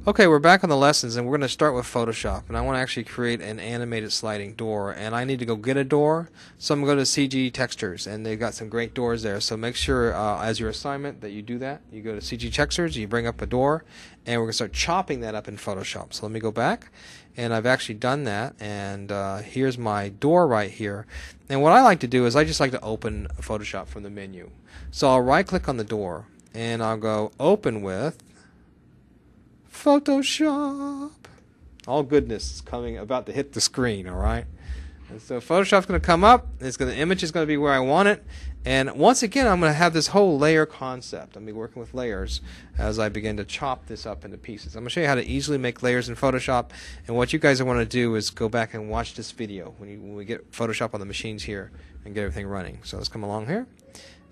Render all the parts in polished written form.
Okay, we're back on the lessons, and we're going to start with Photoshop. And I want to actually create an animated sliding door, and I need to go get a door. So I'm going to go to CG Textures, and they've got some great doors there. So make sure, as your assignment, that you do that. You go to CG Textures, you bring up a door, and we're going to start chopping that up in Photoshop. So let me go back, and I've actually done that. And here's my door right here. And what I like to do is I just like to open Photoshop from the menu. So I'll right-click on the door, and I'll go Open with Photoshop. All goodness is coming, about to hit the screen, all right? And so Photoshop's going to come up. The image is going to be where I want it. And once again, I'm going to have this whole layer concept. I'm going to be working with layers as I begin to chop this up into pieces. I'm going to show you how to easily make layers in Photoshop. And what you guys want to do is go back and watch this video when we get Photoshop on the machines here and get everything running. So let's come along here.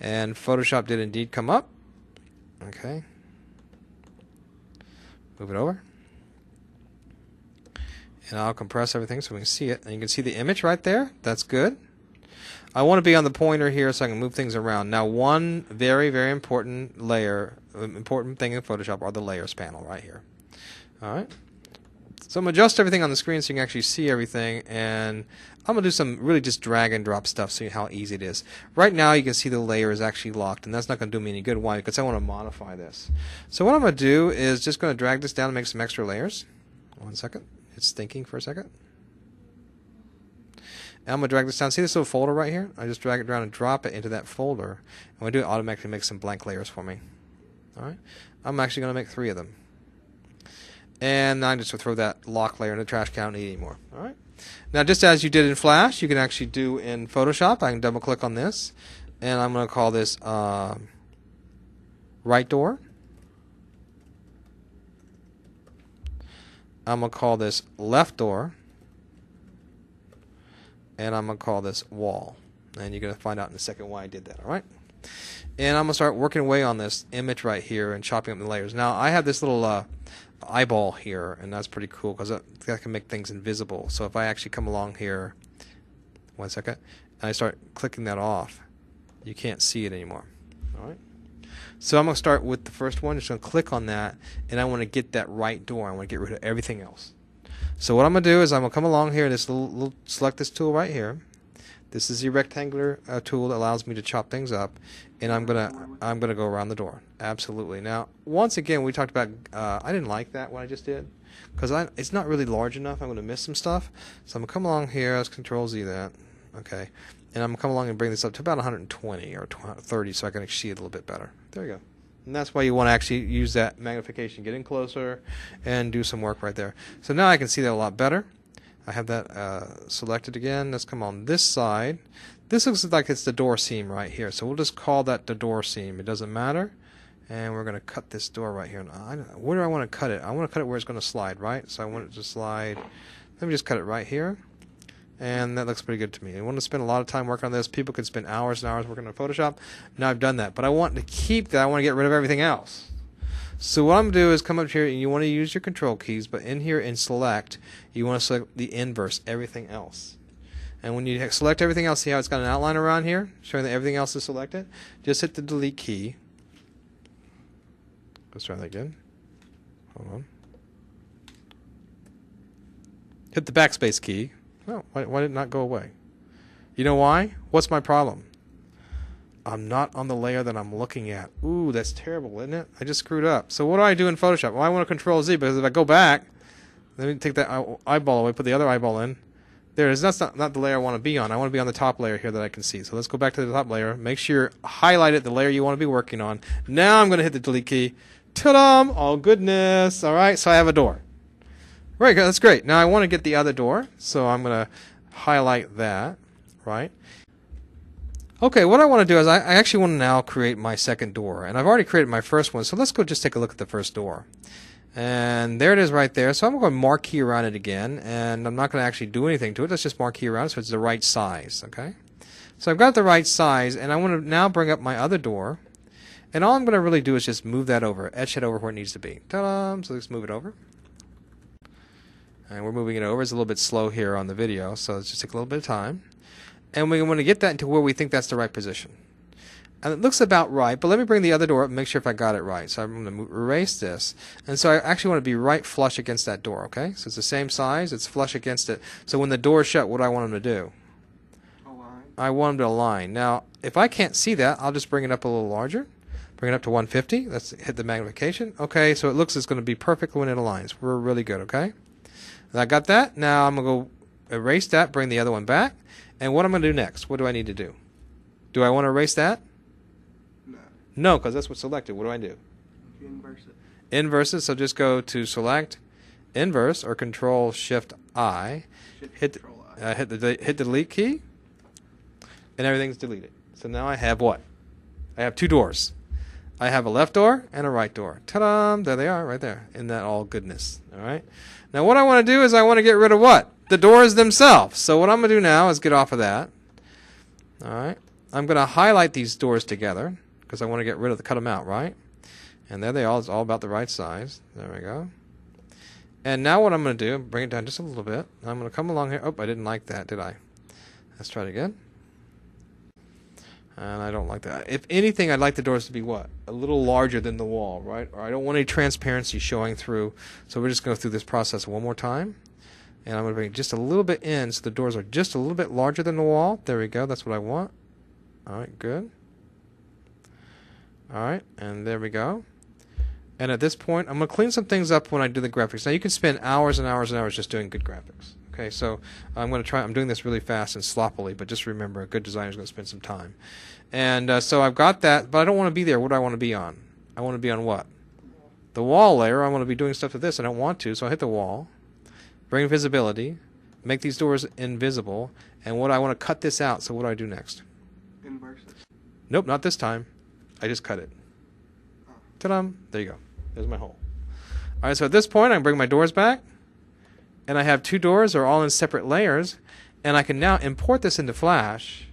And Photoshop did indeed come up. Okay. Move it over. And I'll compress everything so we can see it. And you can see the image right there. That's good. I want to be on the pointer here so I can move things around. Now, one very, very important thing in Photoshop are the layers panel right here. All right. So I'm going to adjust everything on the screen so you can actually see everything. And I'm going to do some really just drag and drop stuff, see how easy it is. Right now you can see the layer is actually locked, and that's not going to do me any good. Why? Because I want to modify this. So what I'm going to do is just going to drag this down and make some extra layers. 1 second. It's thinking for a second. And I'm going to drag this down. See this little folder right here? I just drag it down and drop it into that folder. And when I do it, automatically make some blank layers for me. All right. I'm actually going to make 3 of them. And I just throw that lock layer in the trash can. I don't need anymore. All right. Now, just as you did in Flash, you can actually do in Photoshop. I can double click on this, and I'm going to call this right door. I'm going to call this left door, and I'm going to call this wall. And you're going to find out in a second why I did that. All right. And I'm going to start working away on this image right here and chopping up the layers. Now, I have this little eyeball here, and that's pretty cool because that can make things invisible. So if I actually come along here, 1 second, and I start clicking that off, you can't see it anymore. All right. So I'm going to start with the first one. Just going to click on that, and I want to get that right door. I want to get rid of everything else. So what I'm going to do is I'm going to come along here and this select this tool right here. This is the rectangular tool that allows me to chop things up, and I'm gonna go around the door. Absolutely. Now, once again, we talked about I didn't like that what I just did because it's not really large enough. I'm gonna miss some stuff, so I'm gonna come along here. Let's Control Z that. Okay, and I'm gonna come along and bring this up to about 120 or 30, so I can see it a little bit better. There you go. And that's why you want to actually use that magnification. Get in closer and do some work right there. So now I can see that a lot better. I have that selected again. Let's come on this side. This looks like it's the door seam right here. So we'll just call that the door seam. It doesn't matter. And we're going to cut this door right here. Where do I want to cut it? I want to cut it where it's going to slide, right? So I want it to slide. Let me just cut it right here. And that looks pretty good to me. I want to spend a lot of time working on this. People could spend hours and hours working on Photoshop. Now I've done that. But I want to keep that. I want to get rid of everything else. So what I'm going to do is come up here, and you want to use your control keys, but in here in select, you want to select the inverse, everything else. And when you select everything else, see how it's got an outline around here, showing that everything else is selected? Just hit the delete key. Let's try that again. Hold on. Hit the backspace key. Oh, why did it not go away? You know why? What's my problem? I'm not on the layer that I'm looking at. Ooh, that's terrible, isn't it? I just screwed up. So what do I do in Photoshop? Well, I want to Control Z, because if I go back, let me take that eyeball away, put the other eyeball in. There it is. That's not the layer I want to be on. I want to be on the top layer here that I can see. So let's go back to the top layer. Make sure you highlight it, the layer you want to be working on. Now I'm going to hit the delete key. Ta-da! Oh, goodness. All right, so I have a door. Right, that's great. Now I want to get the other door, so I'm going to highlight that, right? Okay, what I want to do is I actually want to now create my second door. And I've already created my first one, so let's go just take a look at the first door. And there it is right there. So I'm going to marquee around it again, and I'm not going to actually do anything to it. Let's just marquee around it so it's the right size, okay? So I've got the right size, and I want to now bring up my other door. And all I'm going to really do is just move that over, etch it over where it needs to be. Ta-da! So let's move it over. And we're moving it over. It's a little bit slow here on the video, so let's just take a little bit of time. And we want to get that into where we think that's the right position. And it looks about right, but let me bring the other door up and make sure if I got it right. So I'm going to erase this. And so I actually want to be right flush against that door, okay? So it's the same size, it's flush against it. So when the door is shut, what do I want them to do? Align. I want them to align. Now, if I can't see that, I'll just bring it up a little larger. Bring it up to 150. Let's hit the magnification. Okay, so it looks it's going to be perfect when it aligns. We're really good, okay? And I got that. Now I'm going to go erase that, bring the other one back. And what I'm going to do next, what do I need to do? Do I want to erase that? No, because that's what's selected. What do I do? You inverse it. Inverse it, so just go to select, inverse, or Control-Shift-I. Hit the delete key, and everything's deleted. So now I have what? I have two doors. I have a left door and a right door. Ta-da! There they are, right there, in that all goodness. All right. Now what I want to do is I want to get rid of what? The doors themselves. So what I'm going to do now is get off of that. All right. I'm going to highlight these doors together, because I want to get rid of cut them out, right? And there they are. It's all about the right size. There we go. And now what I'm going to do, bring it down just a little bit. I'm going to come along here. Oh, I didn't like that, did I? Let's try it again. And I don't like that. If anything, I'd like the doors to be what? A little larger than the wall, right? Or I don't want any transparency showing through. So we're just going to go through this process one more time. And I'm going to bring it just a little bit in so the doors are just a little bit larger than the wall. There we go. That's what I want. All right, good. All right, and there we go. And at this point, I'm going to clean some things up when I do the graphics. Now, you can spend hours and hours and hours just doing good graphics. Okay, so I'm going to try. I'm doing this really fast and sloppily, but just remember, a good designer is going to spend some time. And so I've got that, but I don't want to be there. What do I want to be on? I want to be on what? The wall layer. I want to be doing stuff to this. I don't want to, so I hit the wall. Bring visibility. Make these doors invisible. And what I want to cut this out. So what do I do next? Inverse it. Nope, not this time. I just cut it. Ta-da! There you go. There's my hole. All right, so at this point, I can bring my doors back. And I have two doors. They're all in separate layers. And I can now import this into Flash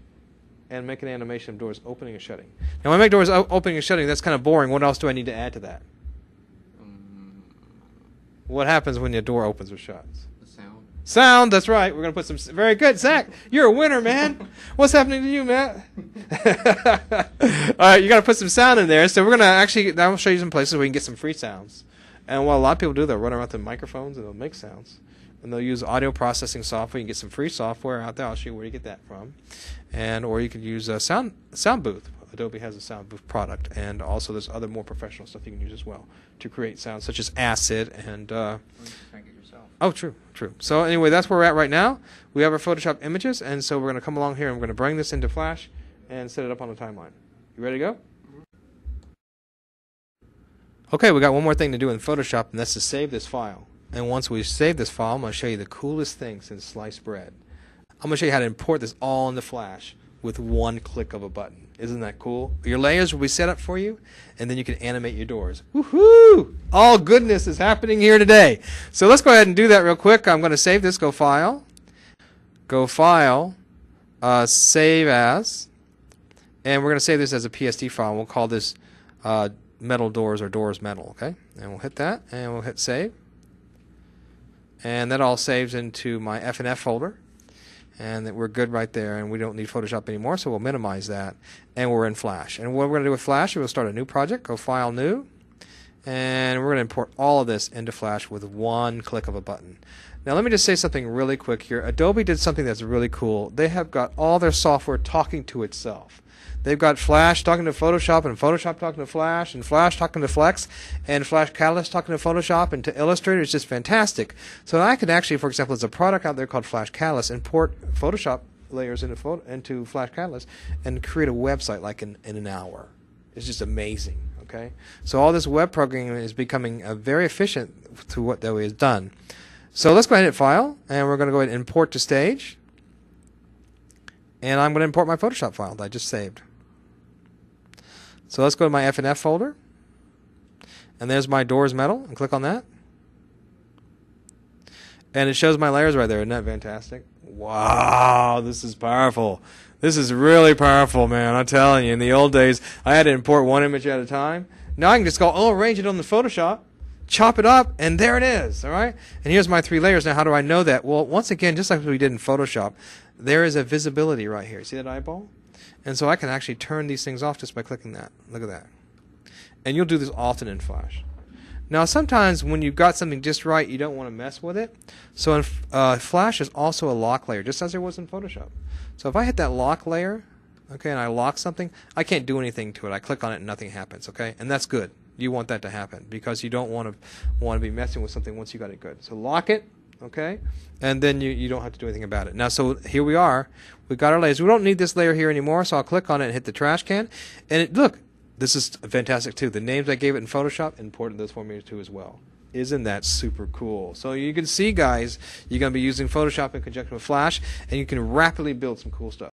and make an animation of doors opening and shutting. Now, when I make doors opening and shutting, that's kind of boring. What else do I need to add to that? What happens when your door opens or shuts? The sound. Sound, that's right. We're going to put some... Very good, Zach. You're a winner, man. What's happening to you, Matt? All right, you got to put some sound in there. So we're going to actually... Now I'll show you some places where you can get some free sounds. And what a lot of people do, they'll run around with the microphones and they'll make sounds. And they'll use audio processing software. You can get some free software out there. I'll show you where you get that from. And or you could use a sound booth. Adobe has a sound booth product, and also there's other more professional stuff you can use as well to create sounds, such as Acid and. Or you just make it yourself. Oh, true. So anyway, that's where we're at right now. We have our Photoshop images, and so we're going to come along here and we're going to bring this into Flash and set it up on the timeline. You ready to go? Okay, we got one more thing to do in Photoshop, and that's to save this file. And once we save this file, I'm going to show you the coolest thing since sliced bread. I'm going to show you how to import this all into Flash with one click of a button. Isn't that cool? Your layers will be set up for you, and then you can animate your doors. Woohoo! All goodness is happening here today. So let's go ahead and do that real quick. I'm going to save this. Go File, Save As, and we're going to save this as a PSD file. We'll call this Metal Doors or Doors Metal, okay? And we'll hit that, and we'll hit Save. And that all saves into my F&F folder. And that we're good right there, and we don't need Photoshop anymore, so we'll minimize that. And we're in Flash. And what we're going to do with Flash, we'll start a new project, go File, New, and we're going to import all of this into Flash with one click of a button. Now let me just say something really quick here. Adobe did something that's really cool. They have got all their software talking to itself. They've got Flash talking to Photoshop, and Photoshop talking to Flash, and Flash talking to Flex, and Flash Catalyst talking to Photoshop and to Illustrator. It's just fantastic. So I can actually, for example, there's a product out there called Flash Catalyst, import Photoshop layers into Flash Catalyst and create a website like in an hour. It's just amazing. Okay, so all this web programming is becoming very efficient through what Adobe has done. So let's go ahead and hit File, and we're going to go ahead and import to Stage. And I'm going to import my Photoshop file that I just saved. So let's go to my F&F folder. And there's my Doors Metal. And click on that. And it shows my layers right there. Isn't that fantastic? Wow, this is powerful. This is really powerful, man. I'm telling you. In the old days, I had to import one image at a time. Now I can just go, arrange it on the Photoshop, chop it up, and there it is. All right? And here's my three layers. Now, how do I know that? Well, once again, just like we did in Photoshop, there is a visibility right here. See that eyeball? And so I can actually turn these things off just by clicking that. Look at that. And you'll do this often in Flash. Now, sometimes when you've got something just right, you don't want to mess with it. So in Flash is also a lock layer, just as there was in Photoshop. So if I hit that lock layer, okay, and I lock something, I can't do anything to it. I click on it and nothing happens, okay? And that's good. You want that to happen because you don't want to be messing with something once you got it good. So lock it, okay? And then you don't have to do anything about it. Now, so here we are. We've got our layers. We don't need this layer here anymore, so I'll click on it and hit the trash can. And look, this is fantastic too. The names I gave it in Photoshop, important those for me too as well. Isn't that super cool? So you can see, guys, you're going to be using Photoshop in conjunction with Flash, and you can rapidly build some cool stuff.